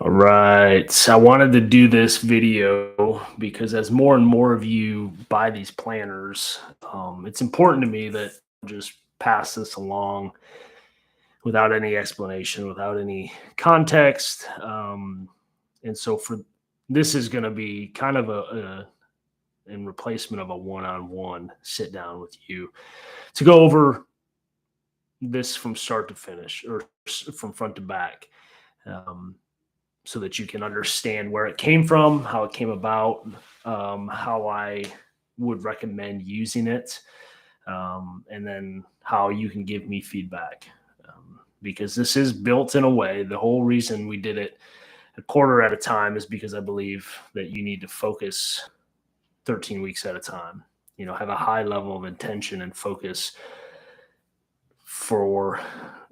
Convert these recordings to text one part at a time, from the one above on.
All right. I wanted to do this video because as more and more of you buy these planners, it's important to me that I just pass this along without any explanation, without any context. And so for this is going to be kind of a in replacement of a one-on-one sit down with you to go over this from start to finish or from front to back. Um, so that you can understand where it came from, how it came about, how I would recommend using it, and then how you can give me feedback. Because this is built in a way, the whole reason we did it a quarter at a time is because I believe that you need to focus 13 weeks at a time. Have a high level of intention and focus for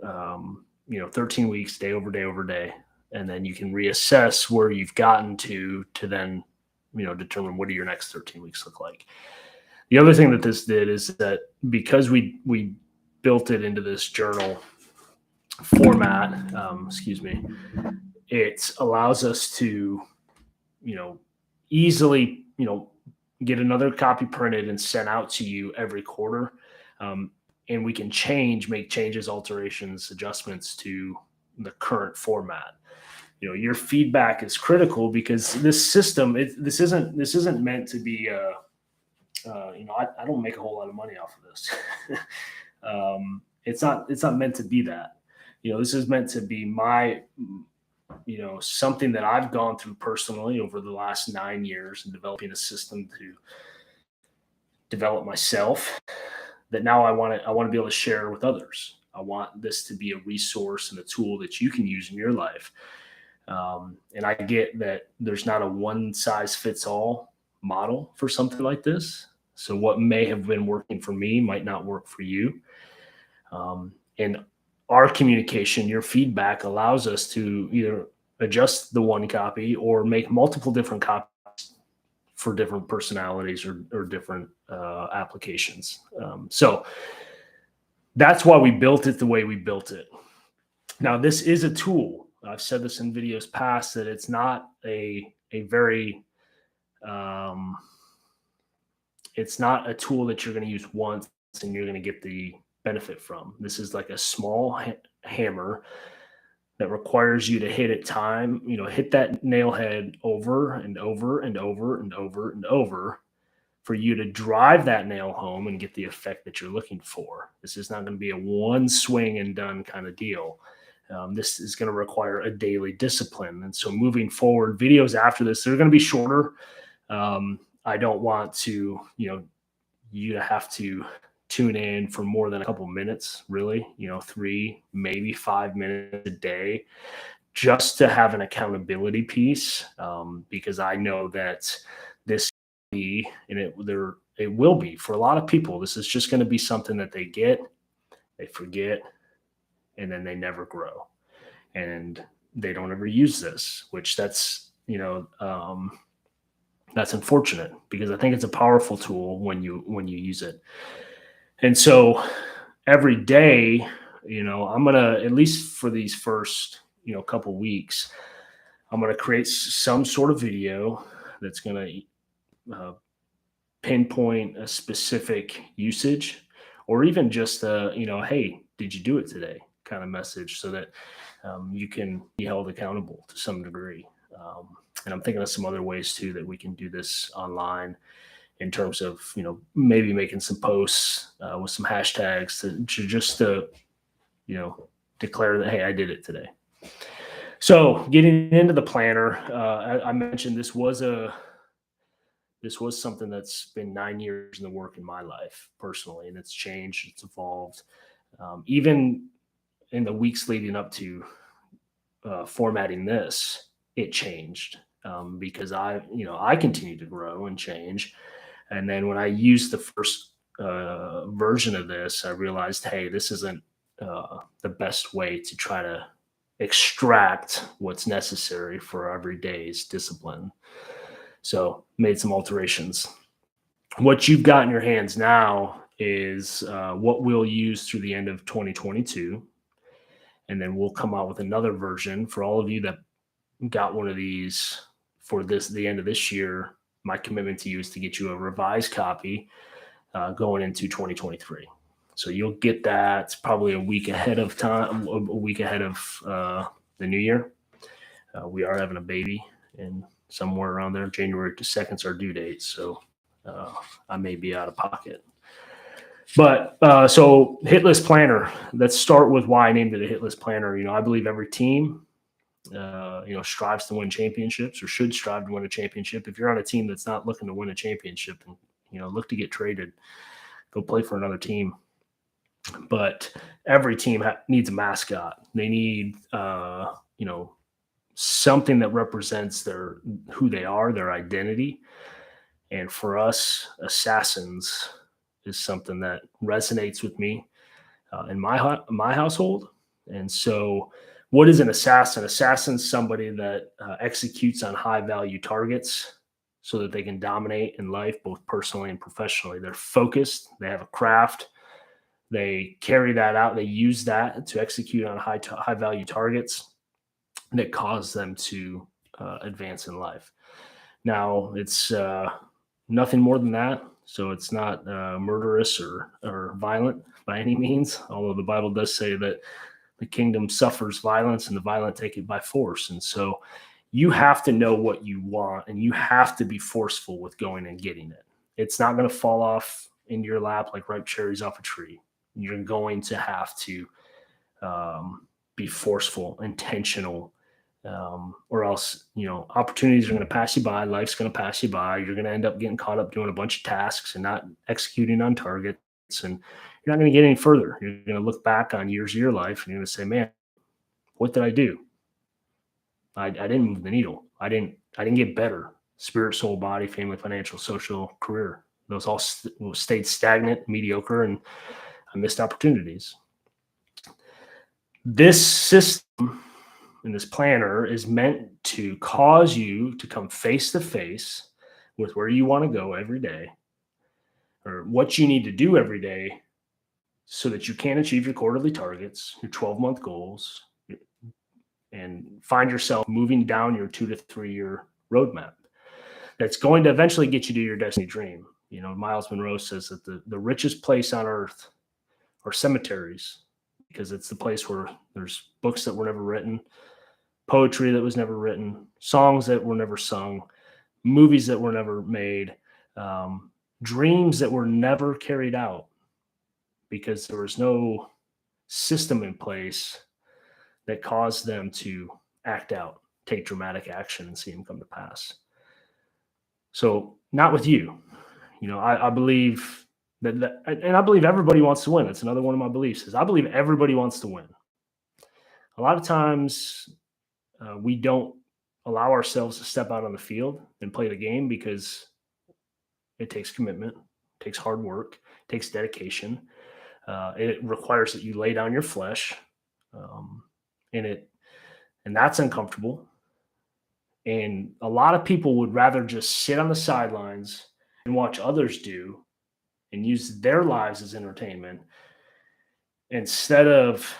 13 weeks, day over day over day, and then you can reassess where you've gotten to then determine what do your next 13 weeks look like. The other thing that this did is that because we built it into this journal format, it allows us to easily get another copy printed and sent out to you every quarter. And we can make changes, alterations, adjustments to the current format. Your feedback is critical because this system, this isn't meant to be. I don't make a whole lot of money off of this. It's not meant to be that. This is meant to be my, something that I've gone through personally over the last 9 years in developing a system to develop myself that now I want to be able to share with others. I want this to be a resource and a tool that you can use in your life. And I get that there's not a one size fits all model for something like this. So what may have been working for me might not work for you. And our communication, your feedback allows us to either adjust the one copy or make multiple different copies for different personalities or different applications. So that's why we built it the way we built it. Now, this is a tool. I've said this in videos past that it's not a very it's not a tool that you're going to use once and you're going to get the benefit from. This is like a small hammer that requires you to hit hit that nail head over and over and over and over and over for you to drive that nail home and get the effect that you're looking for. This is not going to be a one swing and done kind of deal. This is going to require a daily discipline. And so moving forward, videos after this, they're going to be shorter. I don't want to, you to have to tune in for more than a couple minutes, really, 3, maybe 5 minutes a day, just to have an accountability piece. Because I know that this and it will be for a lot of people. This is just going to be something that they get, they forget, and then they never grow, and they don't ever use this. Which that's unfortunate because I think it's a powerful tool when you use it. And so every day, I'm gonna, at least for these first couple weeks, I'm gonna create some sort of video that's gonna pinpoint a specific usage, or even just hey, did you do it today kind of message, so that you can be held accountable to some degree. And I'm thinking of some other ways too that we can do this online, in terms of maybe making some posts with some hashtags to declare that, hey, I did it today. So getting into the planner, I mentioned this was something that's been 9 years in the work in my life personally, and it's changed, it's evolved. Even in the weeks leading up to formatting this, it changed because I continue to grow and change. And then when I used the first version of this, I realized, hey, this isn't the best way to try to extract what's necessary for every day's discipline. So made some alterations. What you've got in your hands now is what we'll use through the end of 2022. And then we'll come out with another version for all of you that got one of these for the end of this year, my commitment to you is to get you a revised copy going into 2023. So you'll get that probably a week ahead of time, a week ahead of the new year. We are having a baby, and somewhere around there, January 2nd is our due date. So I may be out of pocket. But so hit list planner. Let's start with why I named it a hit list planner. I believe every team, strives to win championships or should strive to win a championship. If you're on a team that's not looking to win a championship, then look to get traded, go play for another team. But every team needs a mascot. They need, something that represents who they are, their identity. And for us, Assassins is something that resonates with me in my household. And so, what is an assassin? Assassin's somebody that executes on high value targets so that they can dominate in life, both personally and professionally. They're focused. They have a craft. They carry that out. They use that to execute on high value targets that cause them to advance in life. Now, it's nothing more than that. So it's not murderous or violent by any means, although the Bible does say that the kingdom suffers violence and the violent take it by force. And so you have to know what you want, and you have to be forceful with going and getting it. It's not going to fall off in your lap like ripe cherries off a tree. You're going to have to be forceful, intentional, or else, opportunities are going to pass you by. Life's going to pass you by. You're going to end up getting caught up doing a bunch of tasks and not executing on targets. And you're not going to get any further. You're going to look back on years of your life and you're going to say, man, what did I do? I didn't move the needle. I didn't get better. Spirit, soul, body, family, financial, social, career. Those all stayed stagnant, mediocre, and I missed opportunities. This system and this planner is meant to cause you to come face to face with where you want to go every day, or what you need to do every day so that you can achieve your quarterly targets, your 12-month goals, and find yourself moving down your 2 to 3 year roadmap that's going to eventually get you to your destiny dream. Miles Monroe says that the richest place on earth are cemeteries, because it's the place where there's books that were never written, poetry that was never written, songs that were never sung, movies that were never made, dreams that were never carried out because there was no system in place that caused them to act out, take dramatic action, and see them come to pass. So not with you. I believe that, and I believe everybody wants to win. That's another one of my beliefs, is I believe everybody wants to win. A lot of times we don't allow ourselves to step out on the field and play the game because it takes commitment, it takes hard work, it takes dedication. It requires that you lay down your flesh, and that's uncomfortable. And a lot of people would rather just sit on the sidelines and watch others do and use their lives as entertainment instead of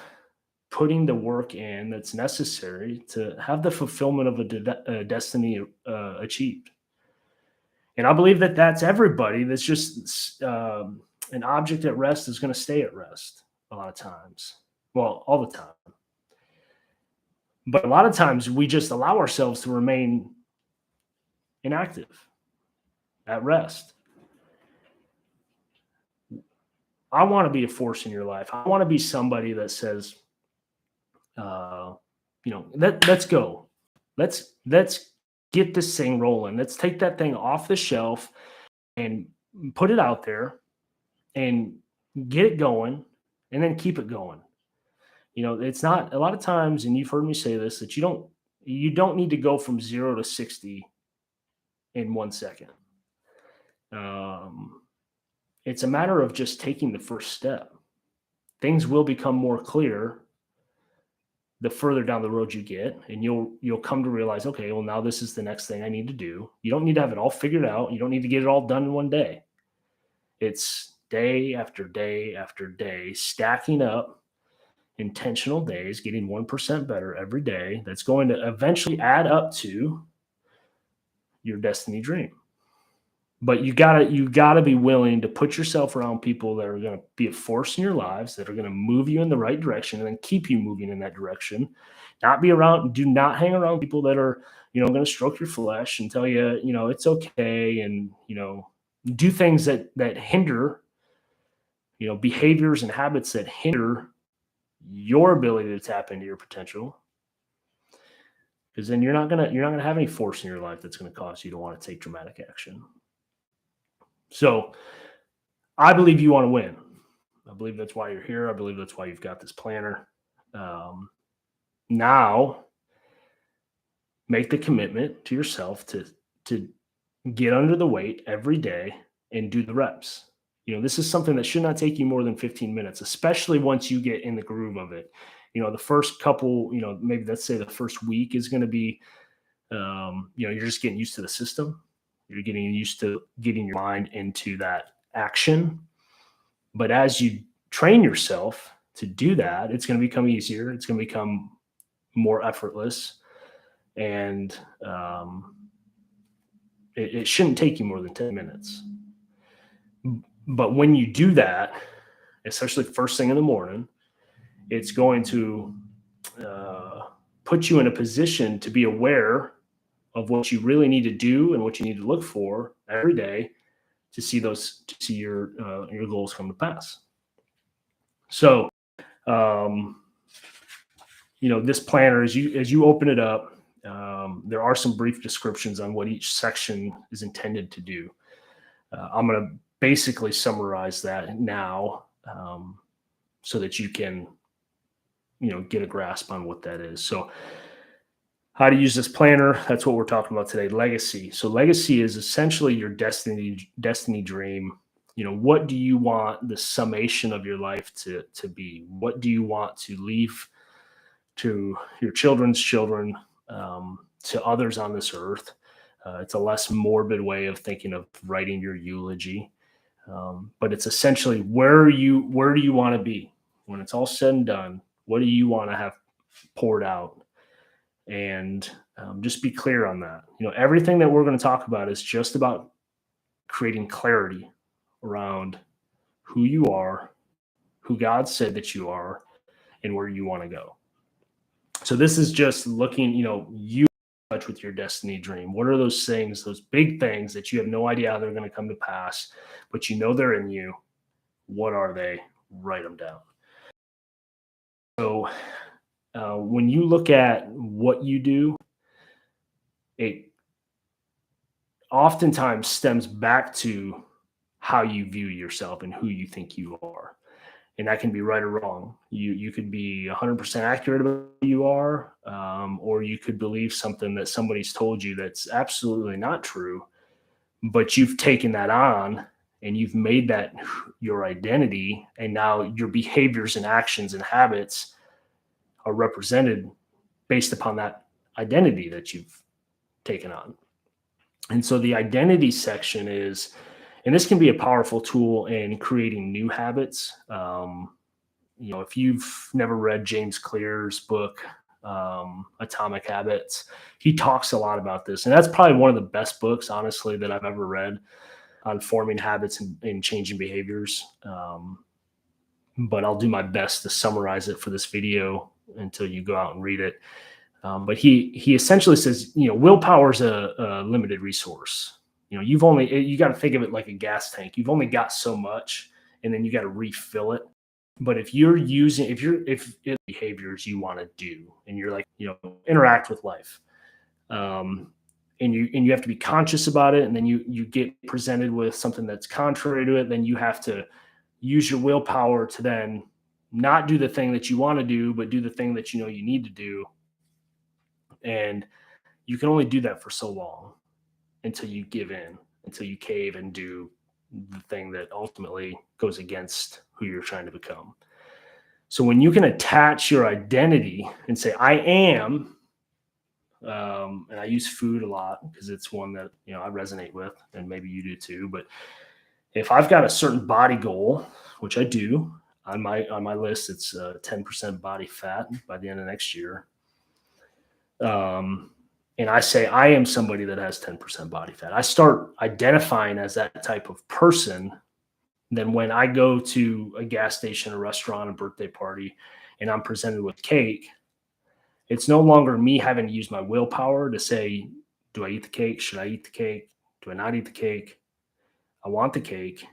putting the work in that's necessary to have the fulfillment of a destiny achieved. And I believe that that's everybody. That's just an object at rest is going to stay at rest a lot of times. Well, all the time. But a lot of times we just allow ourselves to remain inactive, at rest. I want to be a force in your life. I want to be somebody that says, let's go. Let's get this thing rolling. Let's take that thing off the shelf and put it out there and get it going, and then keep it going. It's not, a lot of times, and you've heard me say this, that you don't need to go from 0 to 60 in 1 second. It's a matter of just taking the first step. Things will become more clear the further down the road you get, and you'll come to realize, okay, well, now this is the next thing I need to do. You don't need to have it all figured out. You don't need to get it all done in one day. It's day after day after day, stacking up intentional days, getting 1% better every day, that's going to eventually add up to your destiny dream. But you gotta be willing to put yourself around people that are gonna be a force in your lives, that are gonna move you in the right direction and then keep you moving in that direction. Do not hang around people that are, gonna stroke your flesh and tell you, it's okay, and do things that hinder, behaviors and habits that hinder your ability to tap into your potential. Because then you're not gonna have any force in your life that's gonna cause you to want to take dramatic action. So I believe you want to win. I believe that's why you're here. I believe that's why you've got this planner. Um, Now, make the commitment to yourself to get under the weight every day and do the reps. This is something that should not take you more than 15 minutes, especially once you get in the groove of it. The first couple, maybe let's say the first week is going to be, you're just getting used to the system. You're getting used to getting your mind into that action. But as you train yourself to do that, it's going to become easier. It's going to become more effortless. And it shouldn't take you more than 10 minutes. But when you do that, especially first thing in the morning, it's going to put you in a position to be aware of what you really need to do and what you need to look for every day to see your goals come to pass. So, this planner, as you open it up, there are some brief descriptions on what each section is intended to do. I'm going to basically summarize that now, so that you can, get a grasp on what that is. So, how to use this planner, that's what we're talking about today. Legacy. So legacy is essentially your destiny dream. What do you want the summation of your life to be? What do you want to leave to your children's children, to others on this earth? It's a less morbid way of thinking of writing your eulogy. But it's essentially, where do you want to be when it's all said and done? What do you want to have poured out? And just be clear on that. Everything that we're going to talk about is just about creating clarity around who you are, who God said that you are, and where you want to go. So this is just looking, you touch with your destiny dream. What are those things, those big things that you have no idea how they're going to come to pass, but they're in you? What are they? Write them down. So when you look at what you do, it oftentimes stems back to how you view yourself and who you think you are. And that can be right or wrong. You could be 100% accurate about who you are, or you could believe something that somebody's told you that's absolutely not true, but you've taken that on and you've made that your identity, and now your behaviors and actions and habits are represented based upon that identity that you've taken on. And so the identity section is, and this can be a powerful tool in creating new habits. If you've never read James Clear's book, Atomic Habits, he talks a lot about this. And that's probably one of the best books, honestly, that I've ever read on forming habits and changing behaviors. But I'll do my best to summarize it for this video until you go out and read it. But he essentially says, willpower is a limited resource. You got to think of it like a gas tank. You've only got so much, and then you got to refill it. But if behaviors you want to do, and you're like, interact with life, and you have to be conscious about it, and then you get presented with something that's contrary to it, then you have to use your willpower to then not do the thing that you want to do, but do the thing that you need to do. And you can only do that for so long until you give in, until you cave and do the thing that ultimately goes against who you're trying to become. So when you can attach your identity and say, I am, and I use food a lot because it's one that, I resonate with, and maybe you do too. But if I've got a certain body goal, which I do, On my list, it's 10% body fat by the end of next year. Um, and I say I am somebody that has 10% body fat. I start identifying as that type of person. Then when I go to a gas station, a restaurant, a birthday party, and I'm presented with cake, it's no longer me having to use my willpower to say, do I eat the cake? Should I eat the cake? Do I not eat the cake? I want the cake.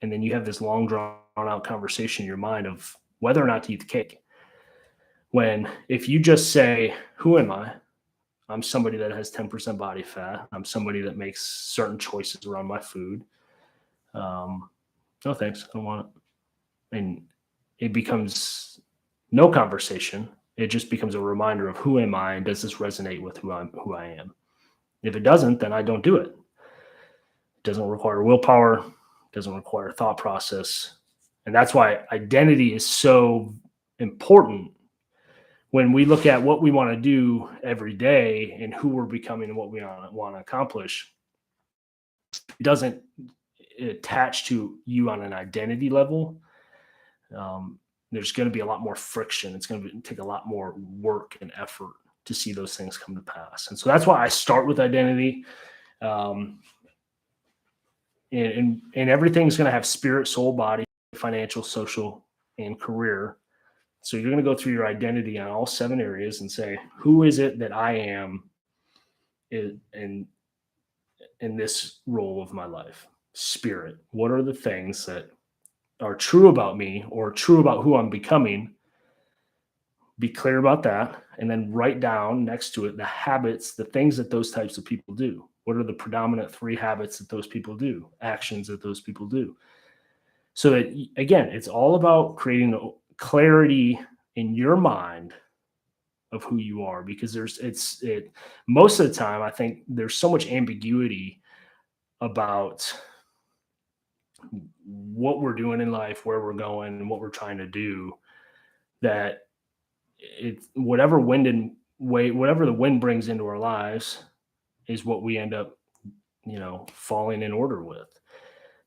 And then you have this long drawn out conversation in your mind of whether or not to eat the cake. When if you just say, who am I? I'm somebody that has 10% body fat. I'm somebody that makes certain choices around my food. Um, no thanks. I don't want it. And it becomes no conversation. It just becomes a reminder of who am I and does this resonate with who I am. If it doesn't, then I don't do it. It doesn't require willpower, doesn't require thought process. And that's why identity is so important when we look at what we want to do every day and who we're becoming and what we want to accomplish. It doesn't attach to you on an identity level. There's going to be a lot more friction. It's going to take a lot more work and effort to see those things come to pass. And so that's why I start with identity. And everything's going to have spirit, soul, body, financial, social, and career. So you're going to go through your identity on all 7 areas and say, who is it that I am in this role of my life? Spirit. What are the things that are true about me or true about who I'm becoming? Be clear about that. And then write down next to it the habits, the things that those types of people do. What are the predominant 3 habits that those people do, actions that those people do? So that, again, it's all about creating clarity in your mind of who you are, because most of the time, I think there's so much ambiguity about what we're doing in life, where we're going, and what we're trying to do, that whatever the wind brings into our lives is what we end up, falling in order with.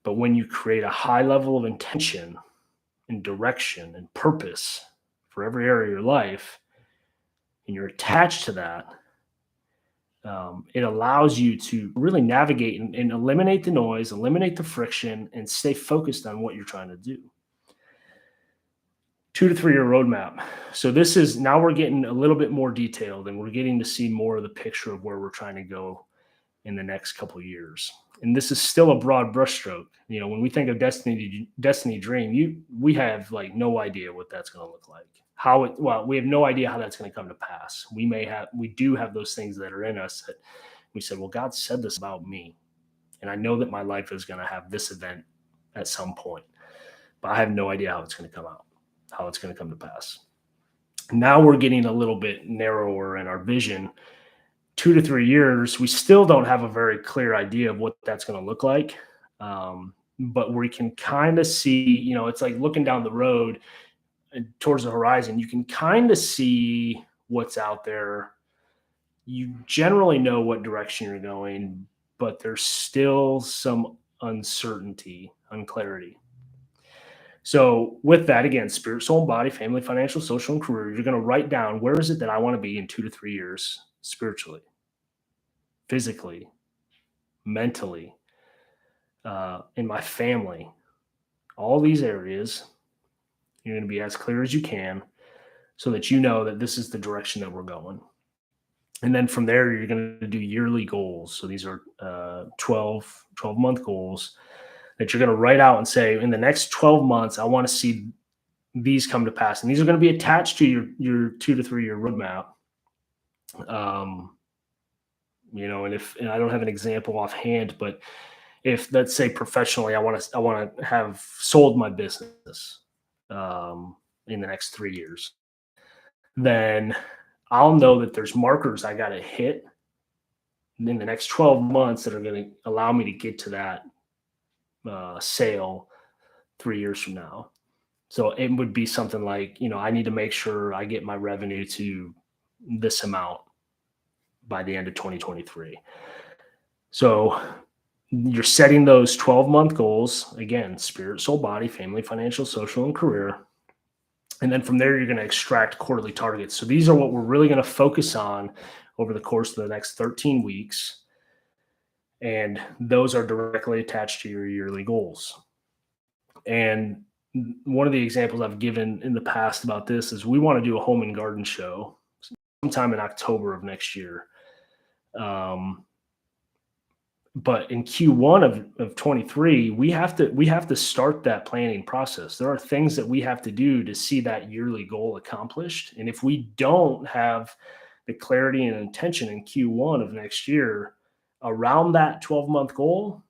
But when you create a high level of intention and direction and purpose for every area of your life, and you're attached to that, it allows you to really navigate and eliminate the noise, eliminate the friction, and stay focused on what you're trying to do. 2 to 3 year roadmap. So this is, now we're getting a little bit more detailed, and we're getting to see more of the picture of where we're trying to go in the next couple of years. And this is still a broad brushstroke. When we think of destiny dream, we have like no idea what that's going to look like. We have no idea how that's going to come to pass. We do have those things that are in us that we said, well, God said this about me, and I know that my life is going to have this event at some point, but I have no idea how it's going to come out, how it's going to come to pass. Now we're getting a little bit narrower in our vision. 2 to 3 years, we still don't have a very clear idea of what that's going to look like. But we can kind of see, it's like looking down the road towards the horizon. You can kind of see what's out there. You generally know what direction you're going, but there's still some uncertainty, unclarity. So with that, again, spirit, soul, and body, family, financial, social, and career, you're going to write down, where is it that I want to be in 2 to 3 years spiritually, physically, mentally, in my family, all these areas. You're going to be as clear as you can so that you know that this is the direction that we're going. And then from there, you're going to do yearly goals. So these are 12-month goals that you're going to write out and say, in the next 12 months, I want to see these come to pass. And these are going to be attached to your 2 to 3 year roadmap. And I don't have an example offhand, but if, let's say, professionally, I want to have sold my business in the next 3 years, then I'll know that there's markers I got to hit in the next 12 months that are going to allow me to get to that sale 3 years from now. So it would be something like, I need to make sure I get my revenue to this amount by the end of 2023. So you're setting those 12-month goals again: spirit, soul, body, family, financial, social, and career. And then from there, you're going to extract quarterly targets. So these are what we're really going to focus on over the course of the next 13 weeks. And those are directly attached to your yearly goals. And one of the examples I've given in the past about this is we want to do a home and garden show sometime in October of next year. But in Q1 of 23, we have to start that planning process. There are things that we have to do to see that yearly goal accomplished. And if we don't have the clarity and intention in Q1 of next year around that 12-month goal,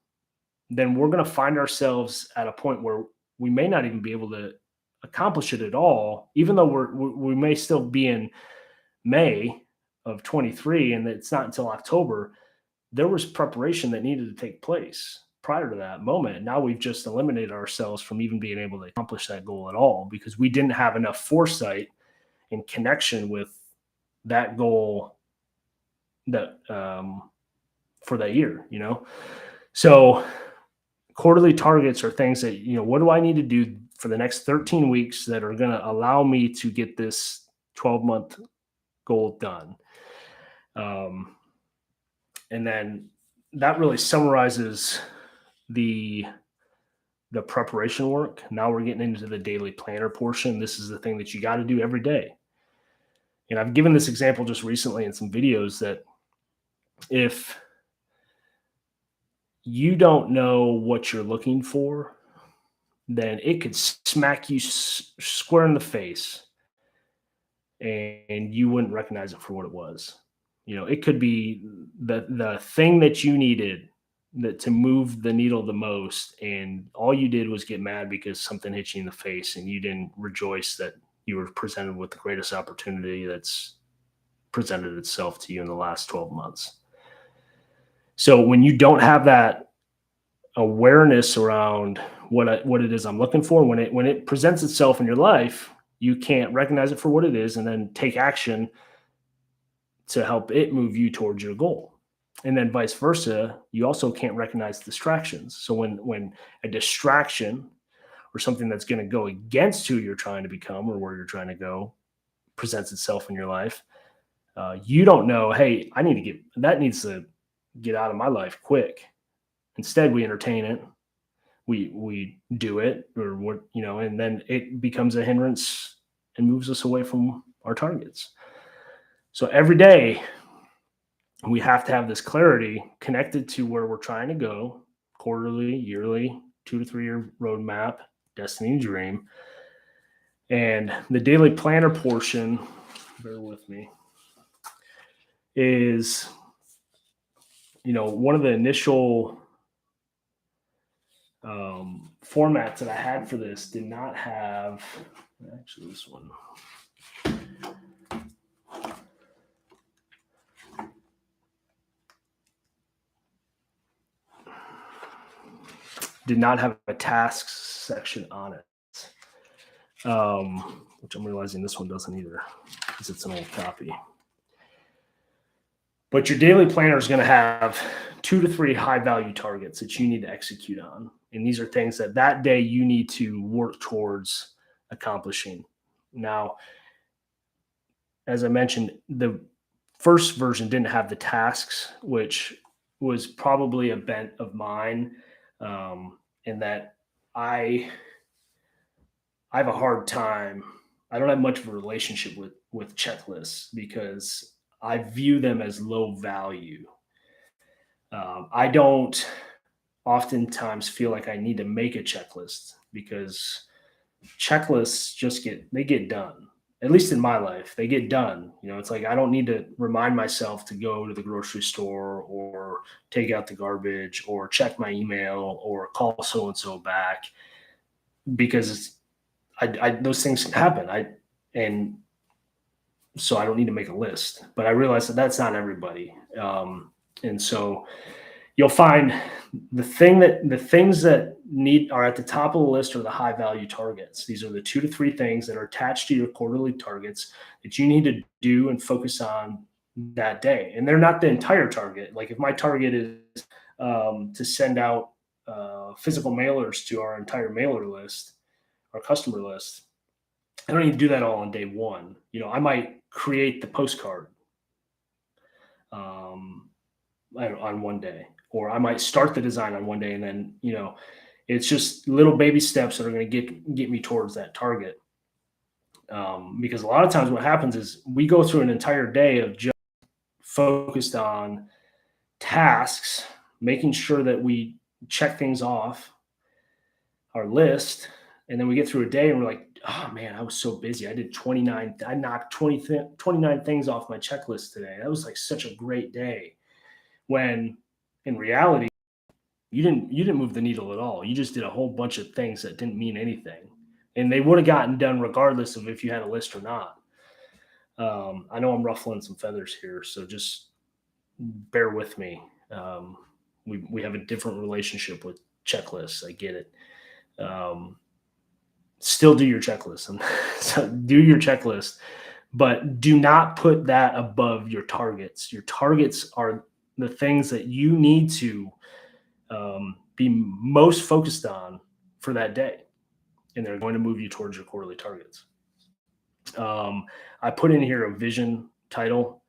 then we're going to find ourselves at a point where we may not even be able to accomplish it at all, even though we may still be in May of 23, and it's not until October. There was preparation that needed to take place prior to that moment. Now we've just eliminated ourselves from even being able to accomplish that goal at all because we didn't have enough foresight and connection with that goal that for that year, So quarterly targets are things that, what do I need to do for the next 13 weeks that are going to allow me to get this 12-month goal done? And then that really summarizes the preparation work. Now we're getting into the daily planner portion. This is the thing that you got to do every day. And I've given this example just recently in some videos that if you don't know what you're looking for, then it could smack you square in the face and you wouldn't recognize it for what it was. It could be the thing that you needed to move the needle the most, and all you did was get mad because something hit you in the face, and you didn't rejoice that you were presented with the greatest opportunity that's presented itself to you in the last 12 months. So when you don't have that awareness around what it is I'm looking for, when it presents itself in your life, you can't recognize it for what it is and then take action to help it move you towards your goal. And then vice versa, you also can't recognize distractions. So when a distraction or something that's going to go against who you're trying to become or where you're trying to go presents itself in your life, you don't know, hey, that needs to get out of my life quick. Instead, we entertain it. We do it, or what, and then it becomes a hindrance and moves us away from our targets. So every day we have to have this clarity connected to where we're trying to go: quarterly, yearly, 2 to 3 year roadmap, destiny, dream. And the daily planner portion, bear with me, is, one of the initial formats that I had for this did not have, actually this one did not have a tasks section on it, which I'm realizing this one doesn't either because it's an old copy. But your daily planner is going to have 2 to 3 high value targets that you need to execute on. And these are things that day you need to work towards accomplishing. Now, as I mentioned, the first version didn't have the tasks, which was probably a bent of mine, in that I have a hard time. I don't have much of a relationship with checklists because I view them as low value. I don't oftentimes feel like I need to make a checklist because checklists they get done. At least in my life, they get done. It's like I don't need to remind myself to go to the grocery store or take out the garbage or check my email or call so-and-so back because those things can happen. And so I don't need to make a list, but I realize that that's not everybody. And so you'll find the things that are at the top of the list are the high value targets. These are the 2 to 3 things that are attached to your quarterly targets that you need to do and focus on that day. And they're not the entire target. Like if my target is to send out physical mailers to our entire mailer list, our customer list. I don't need to do that all on day one. I might create the postcard um, on one day, or I might start the design on one day, and then it's just little baby steps that are going to get me towards that target. Because a lot of times what happens is we go through an entire day of just focused on tasks, making sure that we check things off our list, and then we get through a day and we're like, oh man, I was so busy. I knocked 29 things off my checklist today. That was like such a great day. When in reality, you didn't move the needle at all. You just did a whole bunch of things that didn't mean anything, and they would have gotten done regardless of if you had a list or not. I know I'm ruffling some feathers here, so just bear with me. We have a different relationship with checklists. I get it. Um, Still do your checklist, and so do your checklist, but do not put that above your targets. Your targets are the things that you need to be most focused on for that day, and they're going to move you towards your quarterly targets. I put in here a vision title,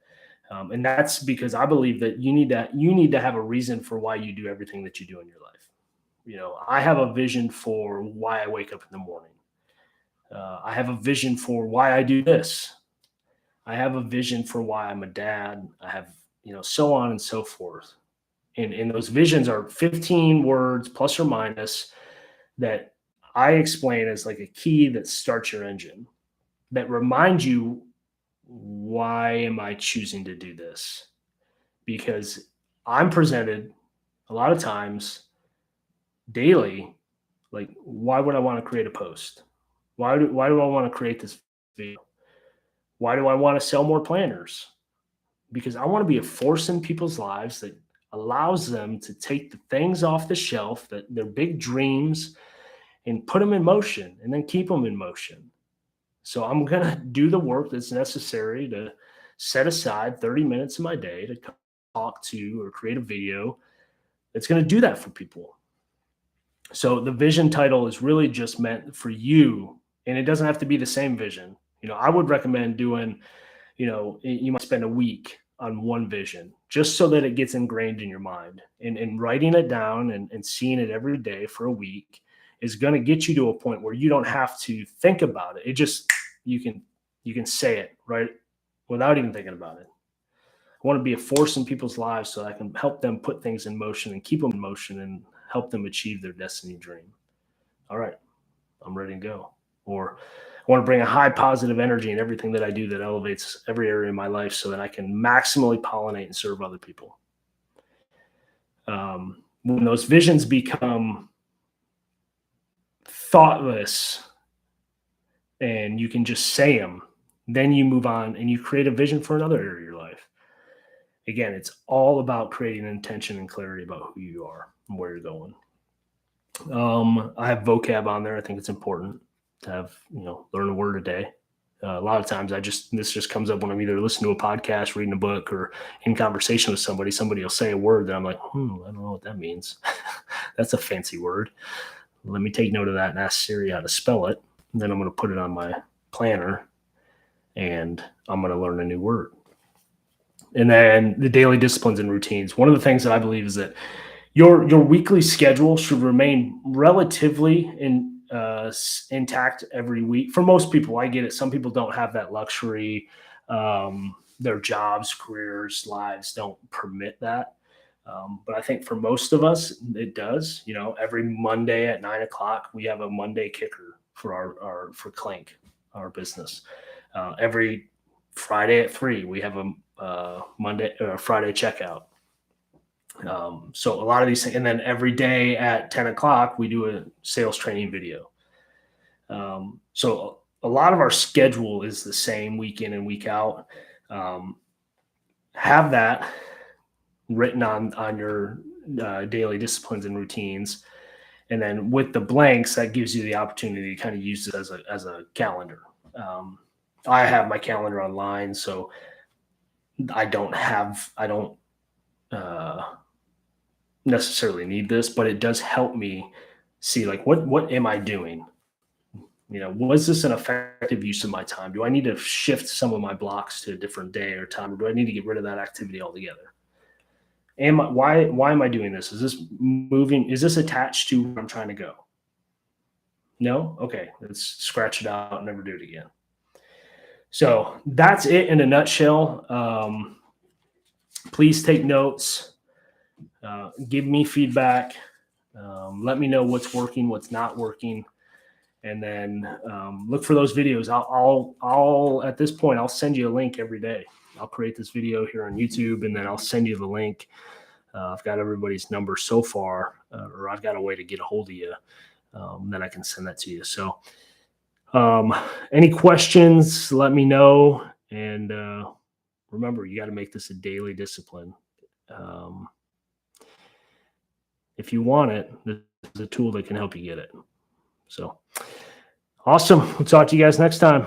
and that's because I believe that you need to have a reason for why you do everything that you do in your life. I have a vision for why I wake up in the morning. I have a vision for why I do this. I have a vision for why I'm a dad. I have, so on and so forth. And those visions are 15 words plus or minus that I explain as like a key that starts your engine, that reminds you, why am I choosing to do this? Because I'm presented a lot of times daily, like, why would I want to create a post? Why do I want to create this video? Why do I want to sell more planners? Because I want to be a force in people's lives that allows them to take the things off the shelf, that their big dreams, and put them in motion, and then keep them in motion. So I'm going to do the work that's necessary to set aside 30 minutes of my day to talk to or create a video that's going to do that for people. So the vision title is really just meant for you, and it doesn't have to be the same vision. I would recommend doing, you might spend a week on one vision just so that it gets ingrained in your mind, and writing it down and seeing it every day for a week is going to get you to a point where you don't have to think about it. It just, you can say it right without even thinking about it. I want to be a force in people's lives so I can help them put things in motion and keep them in motion and help them achieve their destiny dream. All right, I'm ready to go. Or I want to bring a high positive energy in everything that I do that elevates every area of my life so that I can maximally pollinate and serve other people. When those visions become thoughtless and you can just say them, then you move on and you create a vision for another area of your life. Again, it's all about creating intention and clarity about who you are and where you're going. I have vocab on there. I think it's important to have, learn a word a day. A lot of times this just comes up when I'm either listening to a podcast, reading a book, or in conversation with somebody. Somebody will say a word that I'm like, I don't know what that means. That's a fancy word. Let me take note of that and ask Siri how to spell it. And then I'm going to put it on my planner and I'm going to learn a new word. And then the daily disciplines and routines. One of the things that I believe is that your weekly schedule should remain relatively intact every week. For most people, I get it. Some people don't have that luxury. Their jobs, careers, lives don't permit that. But I think for most of us, it does. Every Monday at 9:00, we have a Monday kicker for for Clink, our business. Every Friday at 3:00, we have a Monday or Friday checkout. So a lot of these things, and then every day at 10:00, we do a sales training video. So a lot of our schedule is the same week in and week out. Have that written on your daily disciplines and routines. And then with the blanks, that gives you the opportunity to kind of use it as a calendar. I have my calendar online, so I don't necessarily need this, but it does help me see like what am I doing? Was this an effective use of my time? Do I need to shift some of my blocks to a different day or time, or do I need to get rid of that activity altogether? Why am I doing this? Is this moving? Is this attached to where I'm trying to go? No? Okay. Let's scratch it out and never do it again. So that's it in a nutshell. Please take notes. Give me feedback. Let me know what's working, what's not working, and then look for those videos. I'll at this point I'll send you a link every day. I'll create this video here on YouTube, and then I'll send you the link. I've got everybody's number so far, or I've got a way to get a hold of you. Then I can send that to you. So, any questions? Let me know. And remember, you got to make this a daily discipline. If you want it, this is a tool that can help you get it. So, awesome. We'll talk to you guys next time.